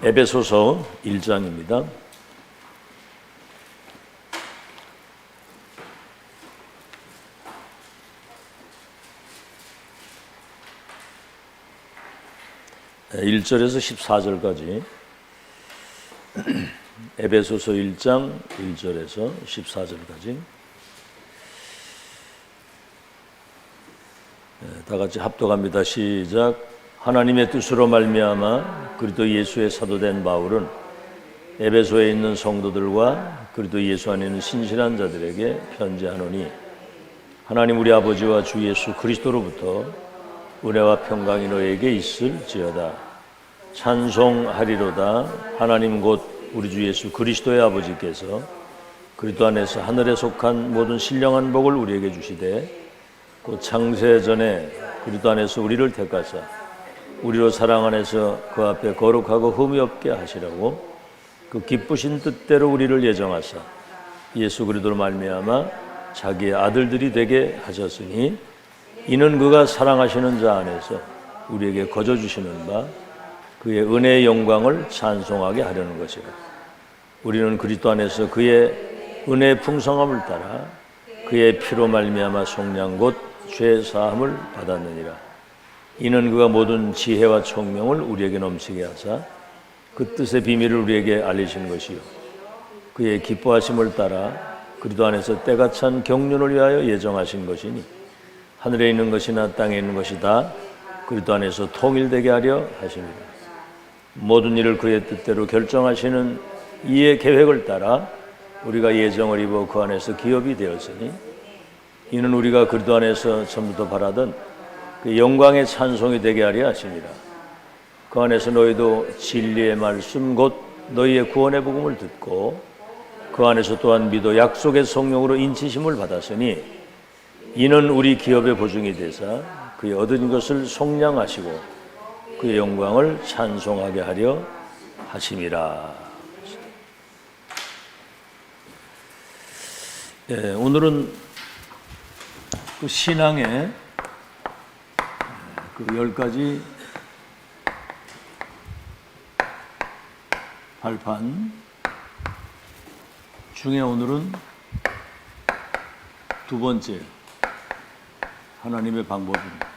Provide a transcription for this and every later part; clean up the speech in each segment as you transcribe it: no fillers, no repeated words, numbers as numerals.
에베소서 1장입니다. 네, 1절에서 14절까지 에베소서 1장 1절에서 14절까지 다 같이 합독합니다. 시작. 하나님의 뜻으로 말미암아 그리스도 예수의 사도된 바울은 에베소에 있는 성도들과 그리스도 예수 안에 있는 신실한 자들에게 편지하노니 하나님 우리 아버지와 주 예수 그리스도로부터 은혜와 평강이 너에게 있을지어다. 찬송하리로다. 하나님 곧 우리 주 예수 그리스도의 아버지께서 그리스도 안에서 하늘에 속한 모든 신령한 복을 우리에게 주시되 곧 창세 전에 그리스도 안에서 우리를 택하사 우리로 사랑 안에서 그 앞에 거룩하고 흠이 없게 하시라고 그 기쁘신 뜻대로 우리를 예정하사 예수 그리스도로 말미암아 자기의 아들들이 되게 하셨으니 이는 그가 사랑하시는 자 안에서 우리에게 거저 주시는 바 그의 은혜의 영광을 찬송하게 하려는 것이라. 우리는 그리스도 안에서 그의 은혜의 풍성함을 따라 그의 피로 말미암아 속량 곧 죄 사함을 받았느니라. 이는 그가 모든 지혜와 총명을 우리에게 넘치게 하사 그 뜻의 비밀을 우리에게 알리신 것이요 그의 기뻐하심을 따라 그리스도 안에서 때가 찬 경륜을 위하여 예정하신 것이니 하늘에 있는 것이나 땅에 있는 것이 다 그리스도 안에서 통일되게 하려 하십니다. 모든 일을 그의 뜻대로 결정하시는 이의 계획을 따라 우리가 예정을 입어 그 안에서 기업이 되었으니 이는 우리가 그리스도 안에서 처음부터 바라던 그 영광의 찬송이 되게 하려 하십니다. 그 안에서 너희도 진리의 말씀 곧 너희의 구원의 복음을 듣고 그 안에서 또한 믿어 약속의 성령으로 인치심을 받았으니 이는 우리 기업의 보증이 되사 그의 얻은 것을 속량하시고 그의 영광을 찬송하게 하려 하심이라. 네, 오늘은 그 신앙의 그 10가지 발판 중에 오늘은 두 번째 하나님의 방법입니다.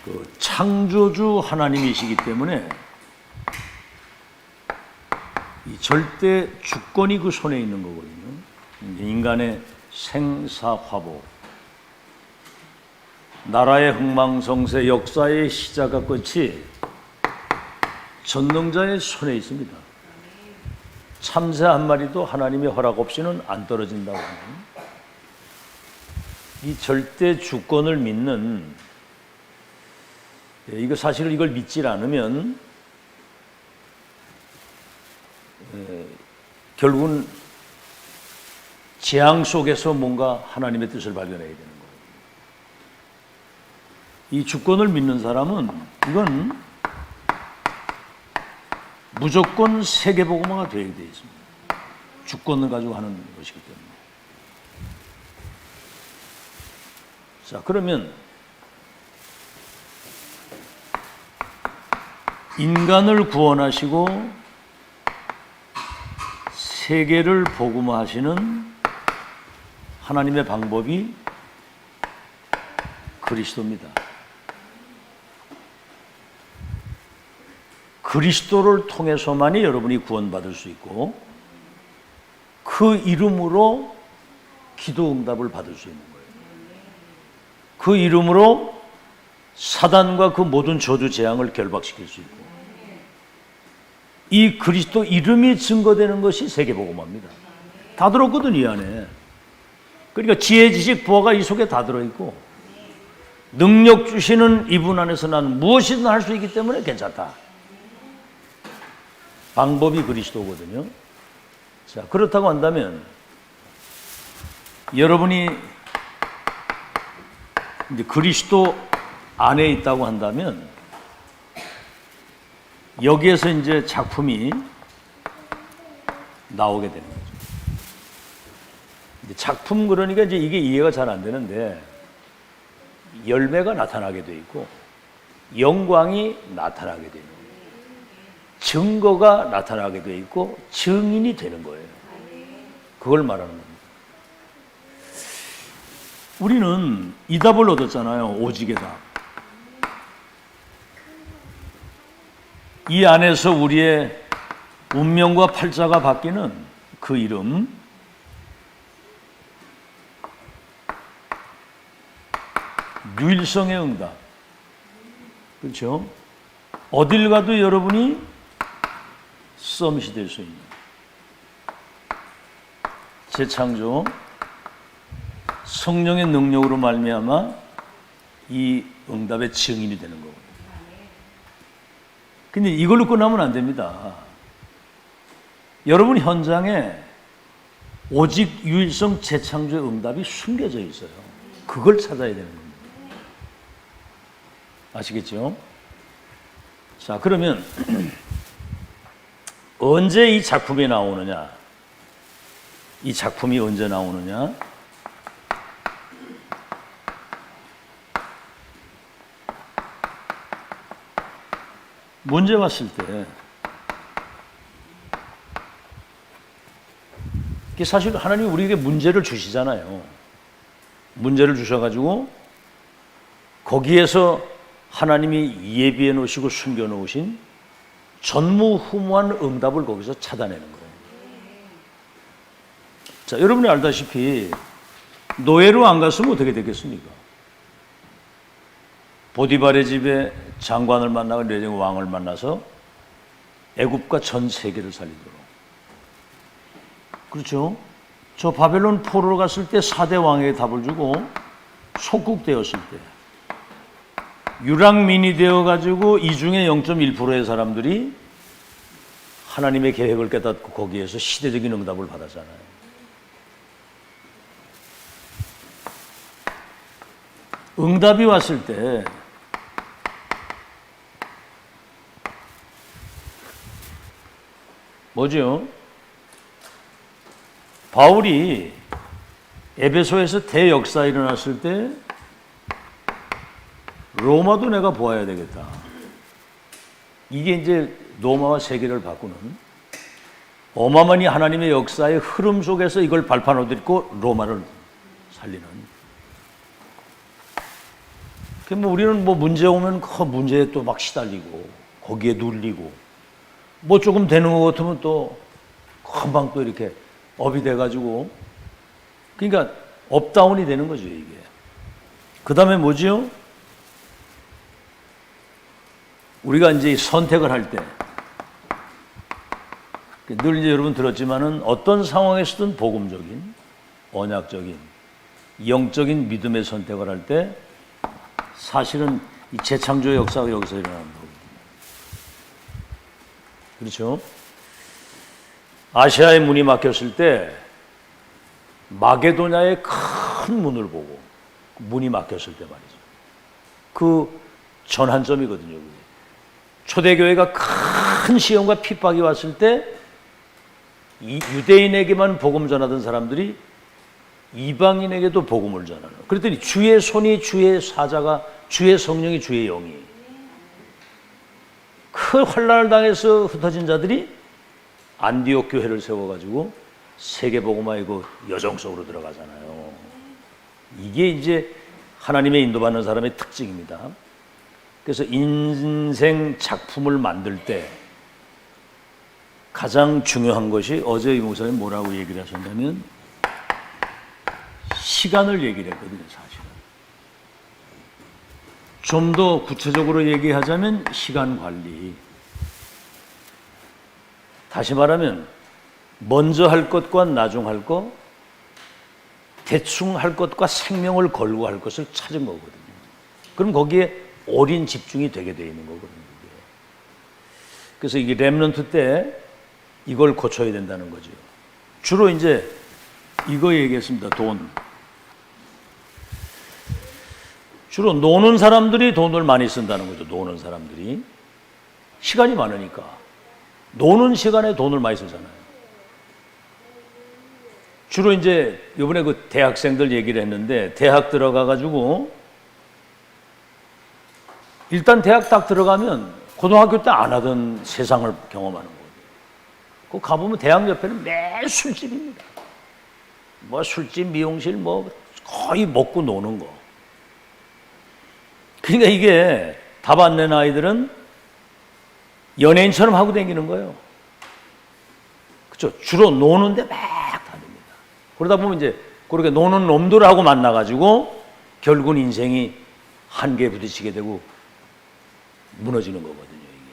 그 창조주 하나님이시기 때문에 이 절대 주권이 그 손에 있는 거거든요. 인간의 생사화복, 나라의 흥망성쇠, 역사의 시작과 끝이 전능자의 손에 있습니다. 참새 한 마리도 하나님의 허락 없이는 안 떨어진다고 합니다. 이 절대 주권을 믿는, 이거 사실 이걸 믿질 않으면 결국은 재앙 속에서 뭔가 하나님의 뜻을 발견해야 되는 거예요. 이 주권을 믿는 사람은 이건 무조건 세계복음화가 되어야 되어 있습니다. 주권을 가지고 하는 것이기 때문에. 자, 그러면 인간을 구원하시고 세계를 복음화하시는 하나님의 방법이 그리스도입니다. 그리스도를 통해서만이 여러분이 구원받을 수 있고 그 이름으로 기도 응답을 받을 수 있는 거예요. 그 이름으로 사단과 그 모든 저주 재앙을 결박시킬 수 있고 이 그리스도 이름이 증거되는 것이 세계복음화입니다. 다 들었거든 이 안에. 그러니까 지혜, 지식, 부하가 이 속에 다 들어있고 능력 주시는 이분 안에서 난 무엇이든 할 수 있기 때문에 괜찮다. 방법이 그리스도거든요. 자, 그렇다고 한다면 여러분이 이제 그리스도 안에 있다고 한다면 여기에서 이제 작품이 나오게 되는 거죠. 이제 작품 그러니까 이제 이게 이해가 잘 안 되는데 열매가 나타나게 돼 있고 영광이 나타나게 되는 거예요. 증거가 나타나게 돼 있고 증인이 되는 거예요. 그걸 말하는 겁니다. 우리는 이 답을 얻었잖아요. 오직의 답. 이 안에서 우리의 운명과 팔자가 바뀌는 그 이름, 유일성의 응답. 그렇죠? 어딜 가도 여러분이 서밋이 될 수 있는 재창조, 성령의 능력으로 말미암아 이 응답의 증인이 되는 거거든요. 근데 이걸로 끝나면 안 됩니다. 여러분 현장에 오직 유일성 재창조의 응답이 숨겨져 있어요. 그걸 찾아야 되는 겁니다. 아시겠죠? 자, 그러면 언제 이 작품이 나오느냐? 이 작품이 언제 나오느냐? 문제 왔을 때, 사실 하나님이 우리에게 문제를 주시잖아요. 문제를 주셔가지고 거기에서 하나님이 예비해 놓으시고 숨겨 놓으신 전무후무한 응답을 거기서 찾아내는 거예요. 자, 여러분이 알다시피 노예로 안 갔으면 어떻게 되겠습니까? 보디발의 집에 장관을 만나고 내정 왕을 만나서 애굽과 전 세계를 살리도록. 그렇죠? 저 바벨론 포로로 갔을 때 4대 왕에게 답을 주고 속국되었을 때 유랑민이 되어가지고 이 중에 0.1%의 사람들이 하나님의 계획을 깨닫고 거기에서 시대적인 응답을 받았잖아요. 응답이 왔을 때 뭐죠? 바울이 에베소에서 대역사 일어났을 때 로마도 내가 보아야 되겠다. 이게 이제 로마와 세계를 바꾸는 어마어마한 하나님의 역사의 흐름 속에서 이걸 발판 얻고 로마를 살리는. 뭐 우리는 뭐 문제 오면 그 문제에 또 막 시달리고 거기에 눌리고 뭐 조금 되는 것 같으면 또 금방 또 이렇게 업이 돼가지고 그러니까 업다운이 되는 거죠 이게. 그 다음에 뭐지요? 우리가 이제 선택을 할 때 늘 이제 여러분 들었지만은 어떤 상황에서든 복음적인, 언약적인, 영적인 믿음의 선택을 할 때 사실은 이 재창조의 역사가 여기서 일어나는 거거든요. 그렇죠? 아시아의 문이 막혔을 때 마게도냐의 큰 문을 보고 문이 막혔을 때 말이죠. 그 전환점이거든요. 초대교회가 큰 시험과 핍박이 왔을 때 이 유대인에게만 복음 전하던 사람들이 이방인에게도 복음을 전하는. 그랬더니 주의 손이 주의 사자가 주의 성령이 주의 영이 그 환난을 당해서 흩어진 자들이 안디옥 교회를 세워가지고 세계 복음화의 그 여정 속으로 들어가잖아요. 이게 이제 하나님의 인도받는 사람의 특징입니다. 그래서 인생 작품을 만들 때 가장 중요한 것이 어제 이 목사님 뭐라고 얘기를 하셨냐면 시간을 얘기를 했거든요. 사실은 좀 더 구체적으로 얘기하자면 시간 관리. 다시 말하면 먼저 할 것과 나중 할 것, 대충 할 것과 생명을 걸고 할 것을 찾은 거거든요. 그럼 거기에 올인 집중이 되게 되어 있는 거거든요. 그래서 이게 렘넌트 때 이걸 고쳐야 된다는 거죠. 주로 이제 이거 얘기했습니다. 돈. 주로 노는 사람들이 돈을 많이 쓴다는 거죠. 노는 사람들이. 시간이 많으니까. 노는 시간에 돈을 많이 쓰잖아요. 주로 이제 이번에 그 대학생들 얘기를 했는데, 대학 들어가가지고 일단 대학 딱 들어가면 고등학교 때 안 하던 세상을 경험하는 거예요. 그 가보면 대학 옆에는 매 술집입니다. 뭐 술집, 미용실, 뭐 거의 먹고 노는 거. 그러니까 이게 답 안 낸 아이들은 연예인처럼 하고 다니는 거예요. 그렇죠? 주로 노는데 막 다닙니다. 그러다 보면 이제 그렇게 노는 놈들하고 만나가지고 결국은 인생이 한계에 부딪히게 되고 무너지는 거거든요, 이게.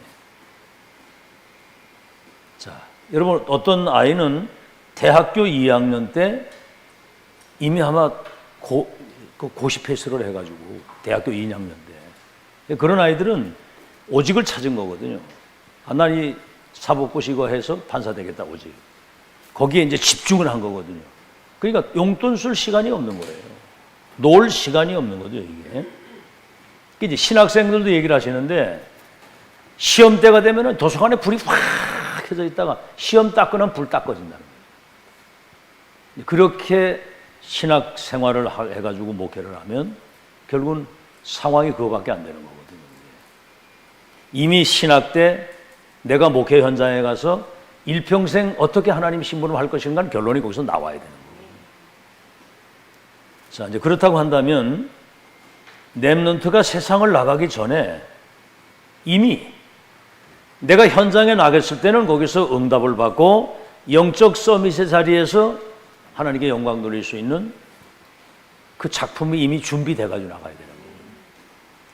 자, 여러분, 어떤 아이는 대학교 2학년 때 이미 아마 고시 패스를 해가지고 대학교 2학년 때 그런 아이들은 오직을 찾은 거거든요. 난 이 사법고시고 해서 판사 되겠다, 오직. 거기에 이제 집중을 한 거거든요. 그러니까 용돈 쓸 시간이 없는 거예요. 놀 시간이 없는 거죠, 이게. 이제 신학생들도 얘기를 하시는데, 시험 때가 되면은 도서관에 불이 확 켜져 있다가 시험 딱 끄면 불 딱 꺼진다는 거예요. 그렇게 신학 생활을 해가지고 목회를 하면 결국은 상황이 그거밖에 안 되는 거거든요. 이미 신학 때 내가 목회 현장에 가서 일평생 어떻게 하나님 심부름 할 것인가는 결론이 거기서 나와야 되는 거예요. 자, 이제 그렇다고 한다면 렘넌트가 세상을 나가기 전에 이미 내가 현장에 나갔을 때는 거기서 응답을 받고 영적 서밋의 자리에서 하나님께 영광 돌릴 수 있는 그 작품이 이미 준비돼 가지고 나가야 되는 거예요.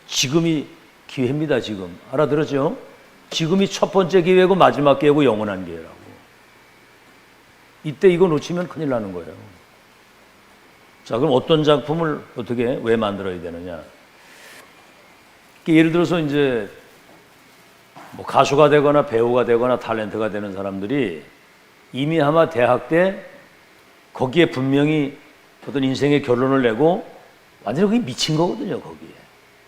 지금이 기회입니다. 지금 알아들었죠? 지금이 첫 번째 기회고 마지막 기회고 영원한 기회라고. 이때 이거 놓치면 큰일 나는 거예요. 자, 그럼 어떤 작품을 어떻게 왜 만들어야 되느냐? 예를 들어서 이제 뭐 가수가 되거나 배우가 되거나 탤런트가 되는 사람들이 이미 아마 대학 때 거기에 분명히 어떤 인생의 결론을 내고 완전히 그게 미친 거거든요, 거기에.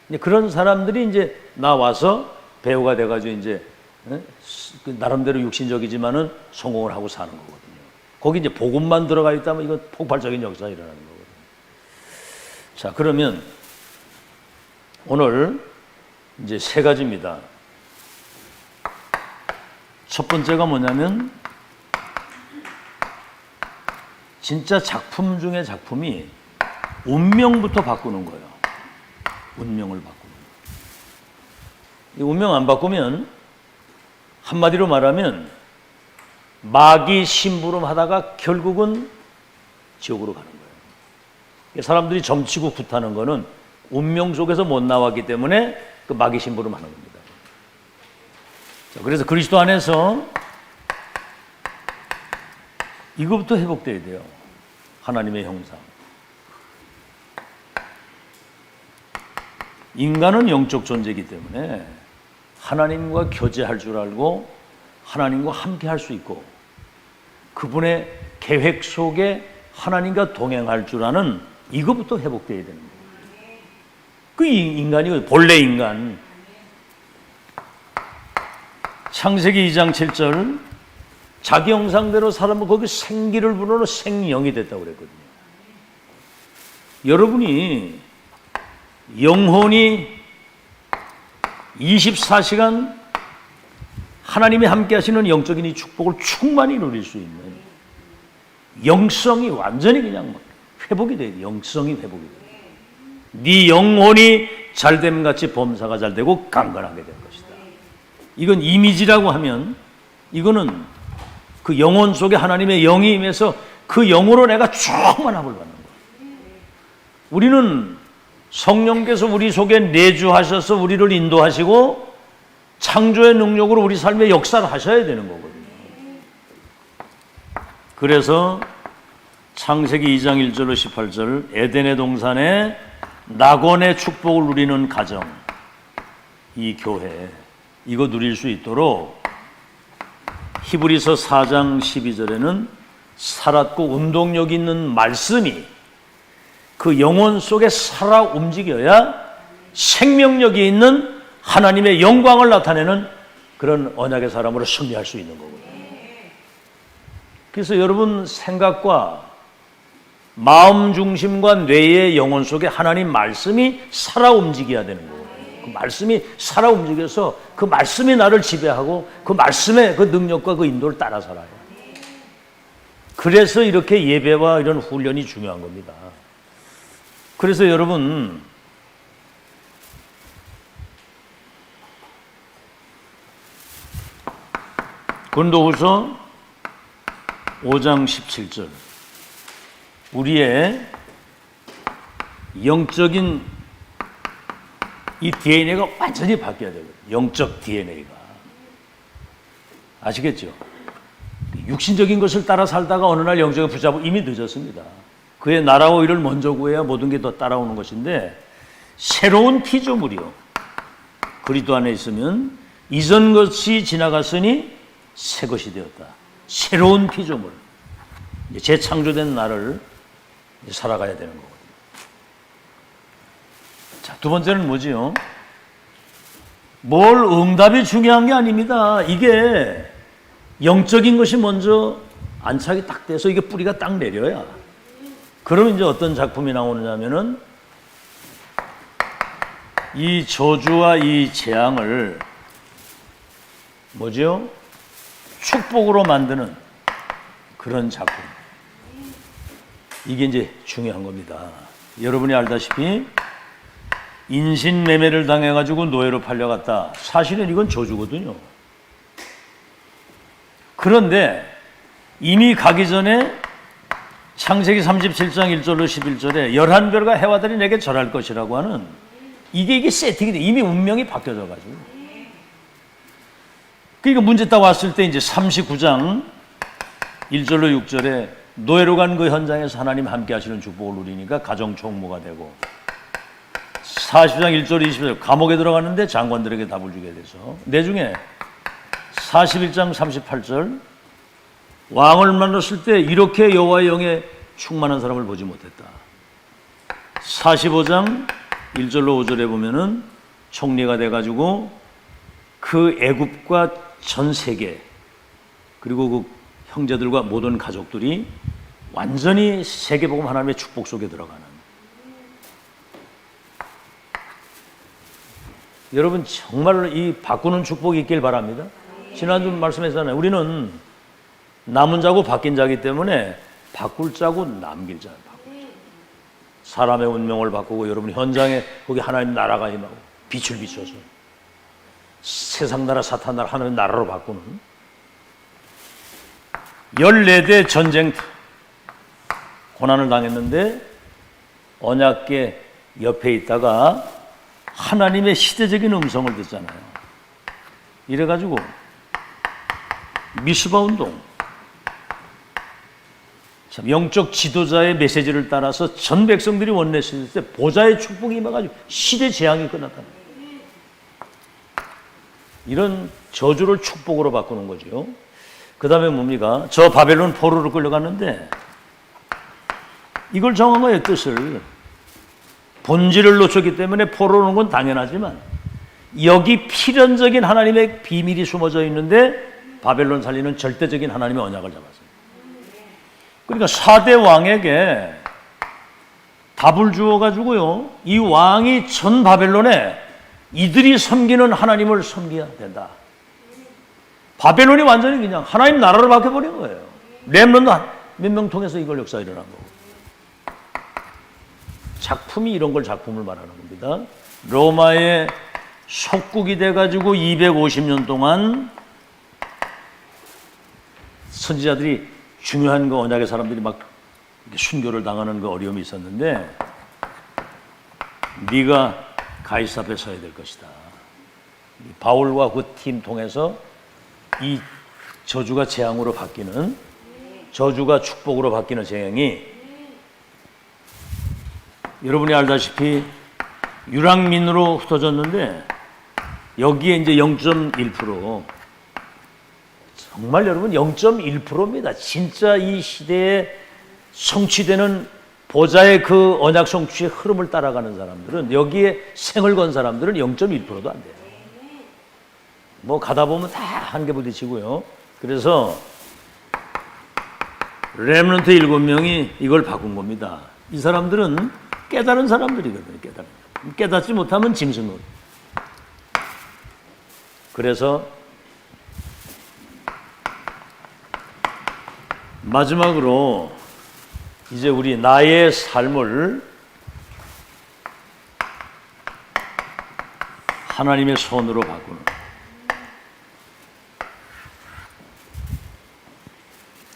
이제 그런 사람들이 이제 나와서 배우가 돼가지고 이제 나름대로 육신적이지만은 성공을 하고 사는 거거든요. 거기 이제 복음만 들어가 있다면 이건 폭발적인 역사가 일어나는 거거든요. 자, 그러면 오늘 이제 세 가지입니다. 첫 번째가 뭐냐면 진짜 작품 중에 작품이 운명부터 바꾸는 거예요. 운명을 바꾸는 거예요. 이 운명 안 바꾸면 한마디로 말하면 마귀 심부름 하다가 결국은 지옥으로 가는 거예요. 사람들이 점치고 굿하는 거는 운명 속에서 못 나왔기 때문에 그 마귀 심부름 하는 겁니다. 자, 그래서 그리스도 안에서 이거부터 회복돼야 돼요. 하나님의 형상. 인간은 영적 존재이기 때문에 하나님과 교제할 줄 알고 하나님과 함께 할 수 있고 그분의 계획 속에 하나님과 동행할 줄 아는 이거부터 회복돼야 되는 거예요. 그 인간이 본래 인간. 창세기 2장 7절 자기 형상대로 사람은 거기 생기를 불어넣어 생명이 됐다고 그랬거든요. 여러분이 영혼이 24시간 하나님이 함께 하시는 영적인 이 축복을 충만히 누릴 수 있는 영성이 완전히 그냥 회복이 돼야 돼. 영성이 회복이 돼. 네 영혼이 잘됨 같이 범사가 잘 되고 강건하게 될 것이다. 이건 이미지라고 하면 이거는 그 영혼 속에 하나님의 영이 임해서 그 영으로 내가 충만함을 받는 거예요. 우리는 성령께서 우리 속에 내주하셔서 우리를 인도하시고 창조의 능력으로 우리 삶의 역사를 하셔야 되는 거거든요. 그래서 창세기 2장 1절로 18절 에덴의 동산에 낙원의 축복을 누리는 가정, 이 교회 이거 누릴 수 있도록 히브리서 4장 12절에는 살았고 운동력 있는 말씀이 그 영혼 속에 살아 움직여야 생명력이 있는 하나님의 영광을 나타내는 그런 언약의 사람으로 승리할 수 있는 거거든요. 그래서 여러분 생각과 마음 중심과 뇌의 영혼 속에 하나님 말씀이 살아 움직여야 되는 거예요. 그 말씀이 살아 움직여서 그 말씀이 나를 지배하고 그 말씀의 그 능력과 그 인도를 따라 살아요. 그래서 이렇게 예배와 이런 훈련이 중요한 겁니다. 그래서 여러분 고린도후서 5장 17절 우리의 영적인 이 DNA가 완전히 바뀌어야 되거든요. 영적 DNA가. 아시겠죠? 육신적인 것을 따라 살다가 어느 날 영적을 붙잡고 이미 늦었습니다. 그의 나라와 의를 먼저 구해야 모든 게 더 따라오는 것인데 새로운 피조물이요. 그리스도 안에 있으면 이전 것이 지나갔으니 새 것이 되었다. 새로운 피조물. 재창조된 나를 살아가야 되는 거거든요. 자, 두 번째는 뭐지요? 뭘 응답이 중요한 게 아닙니다. 이게 영적인 것이 먼저 안착이 딱 돼서 이게 뿌리가 딱 내려야. 그럼 이제 어떤 작품이 나오느냐면은 이 저주와 이 재앙을 뭐지요? 축복으로 만드는 그런 작품. 이게 이제 중요한 겁니다. 여러분이 알다시피 인신매매를 당해가지고 노예로 팔려갔다. 사실은 이건 저주거든요. 그런데 이미 가기 전에 창세기 37장 1절로 11절에 11별과 해와 달이 내게 절할 것이라고 하는 이게 세팅이 돼. 이미 운명이 바뀌어져가지고. 그러니까 문제 딱 왔을 때 이제 39장 1절로 6절에 노예로 간 그 현장에서 하나님 함께 하시는 축복을 누리니까 가정 총무가 되고 40장 1절 20절 감옥에 들어갔는데 장관들에게 답을 주게 돼서 내중에 41장 38절 왕을 만났을 때 이렇게 여호와의 영에 충만한 사람을 보지 못했다. 45장 1절로 5절에 보면은 총리가 돼가지고 그 애굽과 전 세계 그리고 그 형제들과 모든 가족들이 완전히 세계복음 하나님의 축복 속에 들어가는. 여러분 정말 이 바꾸는 축복이 있길 바랍니다. 지난주 말씀했잖아요. 우리는 남은 자고 바뀐 자이기 때문에 바꿀 자고 남길 자. 사람의 운명을 바꾸고 여러분 현장에 거기 하나님 나라가 임하고 빛을 비춰서 세상 나라 사탄 나라 하나님 나라로 바꾸는 14대 전쟁터 고난을 당했는데 언약궤 옆에 있다가 하나님의 시대적인 음성을 듣잖아요. 이래가지고 미스바 운동 참 영적 지도자의 메시지를 따라서 전 백성들이 원냈을 때 보좌의 축복이 임해가지고 시대 재앙이 끝났다. 이런 저주를 축복으로 바꾸는 거죠. 그 다음에 뭡니까? 저 바벨론 포로로 끌려갔는데 이걸 정한 거예요. 뜻을. 본질을 놓쳤기 때문에 포로는 건 당연하지만 여기 필연적인 하나님의 비밀이 숨어져 있는데 바벨론 살리는 절대적인 하나님의 언약을 잡았어요. 그러니까 4대 왕에게 답을 주어가지고요. 이 왕이 전 바벨론에 이들이 섬기는 하나님을 섬겨야 된다. 바벨론이 완전히 그냥 하나님 나라로 바뀌어버린 거예요. 렘넌트 몇 명 통해서 이걸 역사 일어난 거고. 작품이 이런 걸 작품을 말하는 겁니다. 로마의 속국이 돼가지고 250년 동안 선지자들이 중요한 그 언약의 사람들이 막 순교를 당하는 그 어려움이 있었는데 네가 가이사 앞에 서야 될 것이다. 바울과 그 팀 통해서 이 저주가 재앙으로 바뀌는 저주가 축복으로 바뀌는 재앙이 여러분이 알다시피 유랑민으로 흩어졌는데 여기에 이제 0.1% 정말 여러분 0.1%입니다. 진짜 이 시대에 성취되는 보좌의 그 언약 성취의 흐름을 따라가는 사람들은 여기에 생을 건 사람들은 0.1%도 안 돼요. 뭐 가다 보면 다 한계 부딪히고요. 그래서 렘넌트 7명이 이걸 바꾼 겁니다. 이 사람들은 깨달은 사람들이거든요. 깨닫지 못하면 짐승은. 그래서 마지막으로 이제 우리 나의 삶을 하나님의 손으로 바꾸는.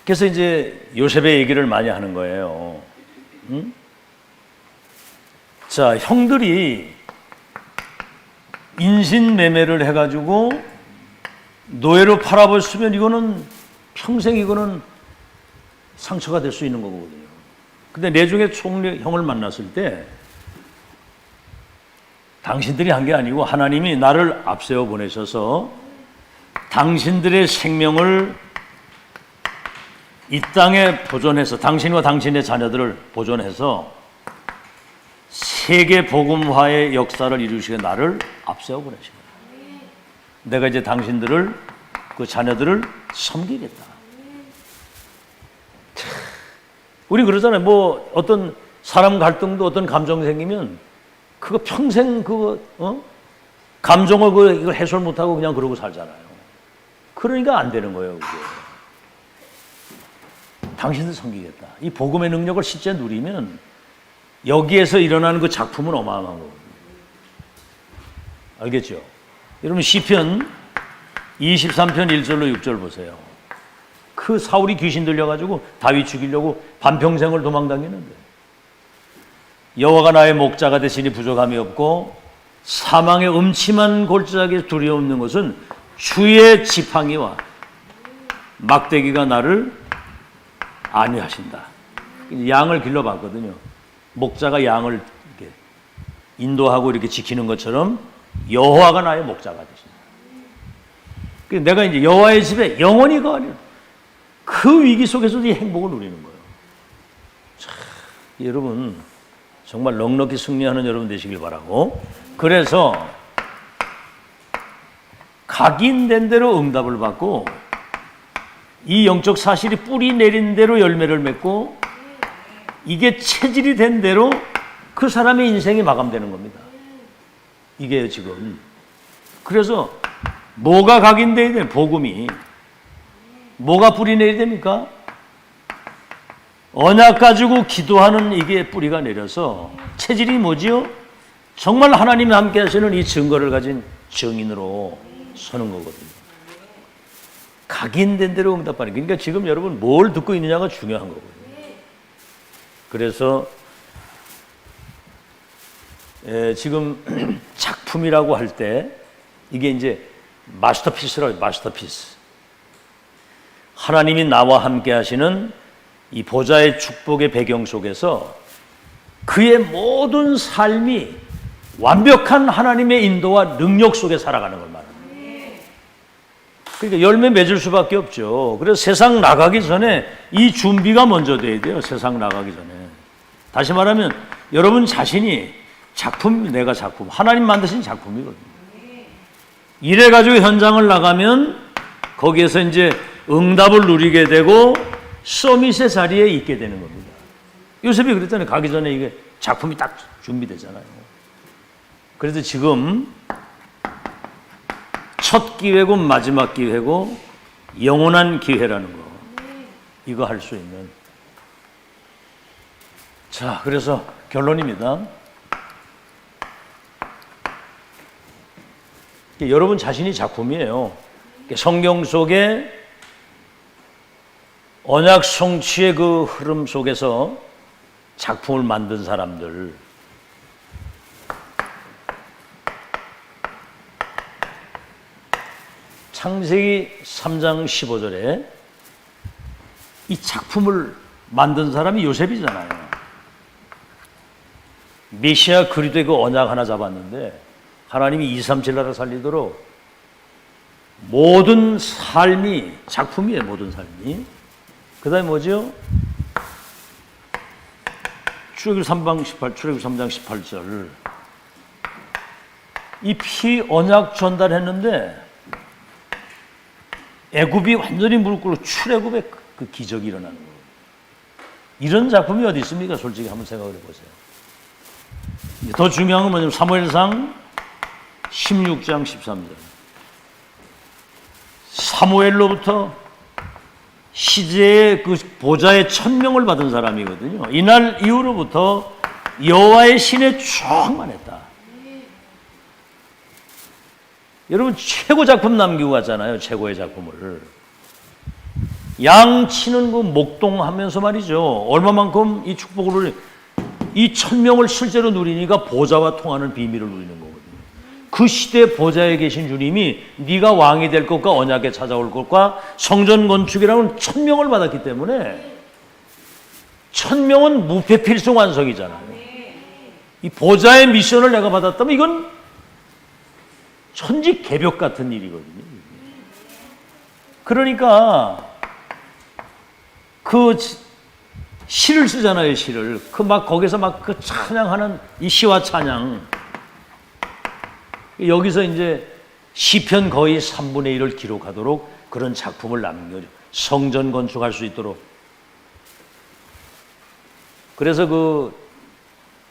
그래서 이제 요셉의 얘기를 많이 하는 거예요. 응? 자, 형들이 인신매매를 해가지고 노예로 팔아버렸으면 이거는 평생 이거는 상처가 될 수 있는 거거든요. 근데 내중에 형을 만났을 때 당신들이 한 게 아니고 하나님이 나를 앞세워 보내셔서 당신들의 생명을 이 땅에 보존해서 당신과 당신의 자녀들을 보존해서 세계 복음화의 역사를 이루시게 나를 앞세워 보내신 거예요. 내가 이제 당신들을 그 자녀들을 섬기겠다. 우리 그러잖아요. 뭐 어떤 사람 갈등도 어떤 감정 생기면 그거 평생 감정을 이걸 해소를 못하고 그냥 그러고 살잖아요. 그러니까 안 되는 거예요. 그게. 당신들 섬기겠다. 이 복음의 능력을 실제 누리면 여기에서 일어나는 그 작품은 어마어마한 거거든요. 알겠죠? 여러분 시편 23편 1절로 6절 보세요. 그 사울이 귀신 들려가지고 다윗 죽이려고 반평생을 도망다니는데 여호와가 나의 목자가 되시니 부족함이 없고 사망의 음침한 골짜기에 두려움 없는 것은 주의 지팡이와 막대기가 나를 안위하신다. 양을 길러봤거든요. 목자가 양을 이렇게 인도하고 이렇게 지키는 것처럼 여호와가 나의 목자가 되신다. 내가 이제 여호와의 집에 영원히 거하리라. 그 위기 속에서도 이 행복을 누리는 거예요. 참, 여러분 정말 넉넉히 승리하는 여러분 되시길 바라고. 그래서 각인된 대로 응답을 받고 이 영적 사실이 뿌리 내린 대로 열매를 맺고 이게 체질이 된 대로 그 사람의 인생이 마감되는 겁니다. 이게 지금. 그래서 뭐가 각인돼야 돼? 복음이. 뭐가 뿌리 내야 됩니까? 언약 가지고 기도하는 이게 뿌리가 내려서 체질이 뭐지요? 정말 하나님이 함께 하시는 이 증거를 가진 증인으로 서는 거거든요. 각인된 대로 응답하는. 그러니까 지금 여러분 뭘 듣고 있느냐가 중요한 거거든요. 그래서 지금 작품이라고 할 때 이게 이제 마스터피스라고 해요. 마스터피스. 하나님이 나와 함께 하시는 이 보좌의 축복의 배경 속에서 그의 모든 삶이 완벽한 하나님의 인도와 능력 속에 살아가는 걸 말합니다. 그러니까 열매 맺을 수밖에 없죠. 그래서 세상 나가기 전에 이 준비가 먼저 돼야 돼요. 세상 나가기 전에. 다시 말하면 여러분 자신이 작품, 내가 작품, 하나님 만드신 작품이거든요. 이래가지고 현장을 나가면 거기에서 이제 응답을 누리게 되고 서밋의 자리에 있게 되는 겁니다. 요셉이 그랬잖아요. 가기 전에 이게 작품이 딱 준비되잖아요. 그래서 지금 첫 기회고 마지막 기회고 영원한 기회라는 거. 이거 할 수 있는. 자, 그래서 결론입니다. 여러분 자신이 작품이에요. 성경 속에 언약 성취의 그 흐름 속에서 작품을 만든 사람들. 창세기 3장 15절에 이 작품을 만든 사람이 요셉이잖아요. 메시아 그리스도의 그 언약 하나 잡았는데 하나님이 237 나라 살리도록 모든 삶이 작품이에요. 모든 삶이. 그 다음에 뭐죠? 출애굽기 3장 18절. 이 피 언약 전달했는데 애굽이 완전히 무릎 꿇고 출애굽의 그 기적이 일어나는 거예요. 이런 작품이 어디 있습니까? 솔직히 한번 생각을 해보세요. 더 중요한 건 뭐냐면 사무엘상 16장 13절. 사무엘로부터 시제의 그 보좌의 천명을 받은 사람이거든요. 이날 이후로부터 여호와의 신에 충만했다. 여러분 최고 작품 남기고 갔잖아요. 최고의 작품을. 양 치는 그 목동하면서 말이죠. 얼마만큼 이 축복을 이 천명을 실제로 누리니까 보좌와 통하는 비밀을 누리는 거거든요. 그 시대 보좌에 계신 주님이 네가 왕이 될 것과 언약에 찾아올 것과 성전 건축이라는 천명을 받았기 때문에 천명은 무패 필승 완성이잖아요. 이 보좌의 미션을 내가 받았다면 이건 천지개벽 같은 일이거든요. 그러니까 그 시를 쓰잖아요, 시를. 그 막 거기서 막 그 찬양하는 이 시와 찬양. 여기서 이제 시편 거의 3분의 1을 기록하도록 그런 작품을 남긴 거죠. 성전 건축할 수 있도록. 그래서 그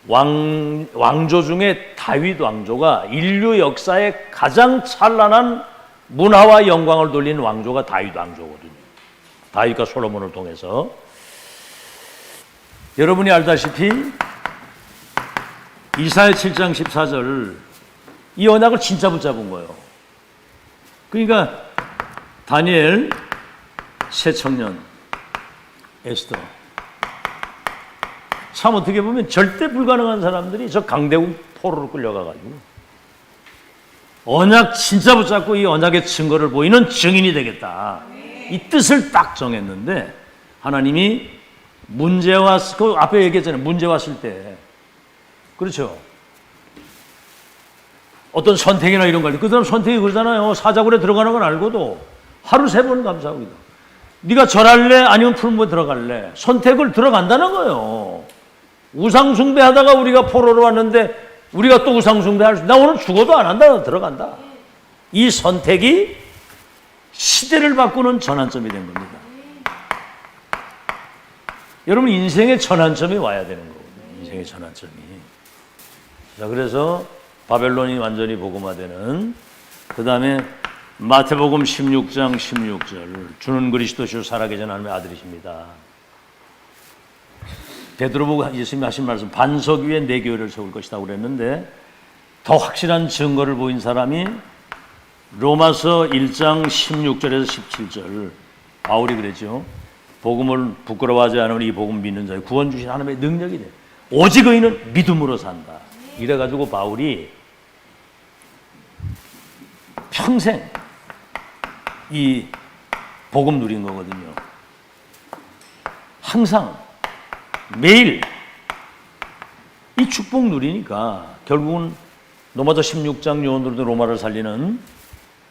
왕조 중에 다윗 왕조가 인류 역사에 가장 찬란한 문화와 영광을 돌린 왕조가 다윗 왕조거든요. 다윗과 솔로몬을 통해서. 여러분이 알다시피 이사야 7장 14절 이 언약을 진짜 붙잡은 거예요. 그러니까 다니엘, 새 청년, 에스더. 참 어떻게 보면 절대 불가능한 사람들이 저 강대국 포로로 끌려가가지고 언약 진짜 붙잡고 이 언약의 증거를 보이는 증인이 되겠다. 이 뜻을 딱 정했는데 하나님이 문제 왔을, 그 앞에 얘기했잖아요. 문제 왔을 때. 그렇죠. 어떤 선택이나 이런 거 할 때 그 사람 선택이 그러잖아요. 사자굴에 들어가는 건 알고도 하루 3번 감사하고 있다. 네가 절할래? 아니면 풀무에 들어갈래? 선택을 들어간다는 거예요. 우상숭배하다가 우리가 포로로 왔는데 우리가 또 우상숭배할 수, 나 오늘 죽어도 안 한다. 나 들어간다. 이 선택이 시대를 바꾸는 전환점이 된 겁니다. 여러분 인생의 전환점이 와야 되는 거거든요. 인생의 전환점이. 자, 그래서 바벨론이 완전히 복음화되는, 그 다음에 마태복음 16장 16절 주는 그리스도시요 살아계신 하나님의 아들이십니다. 베드로보고 예수님이 하신 말씀 반석 위에 내 교회를 세울 것이다 그랬는데 더 확실한 증거를 보인 사람이 로마서 1장 16절에서 17절 바울이 그랬죠. 복음을 부끄러워하지 않으면 이 복음 믿는 자의 구원 주신 하나님의 능력이 돼. 오직 의인은 믿음으로 산다. 이래가지고 바울이 평생 이 복음 누린 거거든요. 항상 매일 이 축복 누리니까 결국은 로마서 16장 요한으로도 로마를 살리는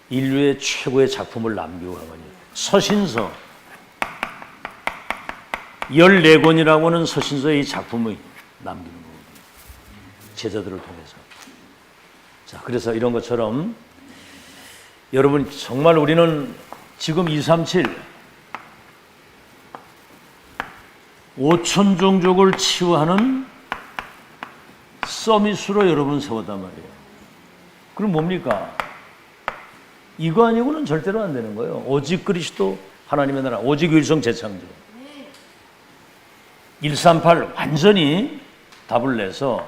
인류의 최고의 작품을 남기고 간 거죠. 서신서 14권이라고 하는 서신서의 이 작품을 남기는 거거든요. 제자들을 통해서. 자, 그래서 이런 것처럼 여러분 정말 우리는 지금 237 5천 종족을 치유하는 서밋으로 여러분 세웠단 말이에요. 그럼 뭡니까? 이거 아니고는 절대로 안 되는 거예요. 오직 그리스도 하나님의 나라, 오직 일성 재창조. 138 완전히 답을 내서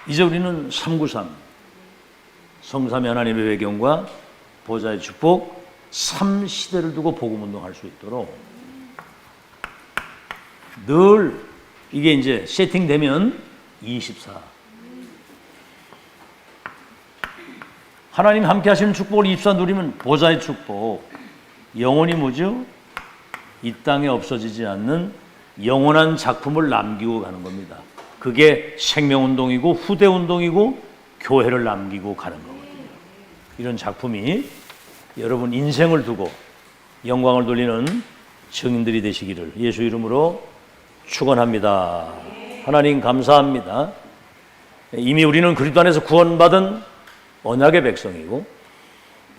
이제 우리는 393 성삼위 하나님의 배경과 보좌의 축복 3시대를 두고 복음운동할 수 있도록 늘 이게 이제 세팅되면 24 하나님 함께 하시는 축복을 24 누리면 보좌의 축복 영원히 뭐죠? 이 땅에 없어지지 않는 영원한 작품을 남기고 가는 겁니다. 그게 생명운동이고 후대운동이고 교회를 남기고 가는 거거든요. 이런 작품이 여러분 인생을 두고 영광을 돌리는 증인들이 되시기를 예수 이름으로 축원합니다. 하나님 감사합니다. 이미 우리는 그리스도 안에서 구원받은 언약의 백성이고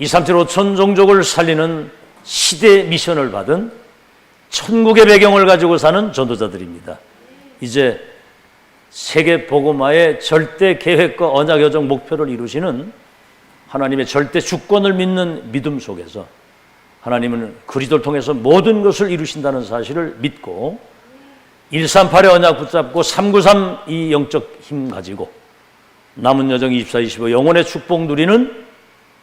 237 5천 종족을 살리는 시대 미션을 받은 천국의 배경을 가지고 사는 전도자들입니다. 이제 세계 복음화의 절대 계획과 언약 여정 목표를 이루시는 하나님의 절대 주권을 믿는 믿음 속에서 하나님은 그리스도를 통해서 모든 것을 이루신다는 사실을 믿고 138의 언약 붙잡고 393 이 영적 힘 가지고 남은 여정 24, 25 영혼의 축복 누리는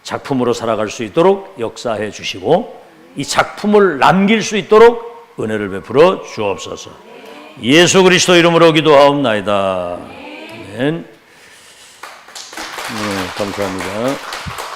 작품으로 살아갈 수 있도록 역사해 주시고 이 작품을 남길 수 있도록 은혜를 베풀어 주옵소서. 예수 그리스도 이름으로 기도하옵나이다. 아멘. 감사합니다.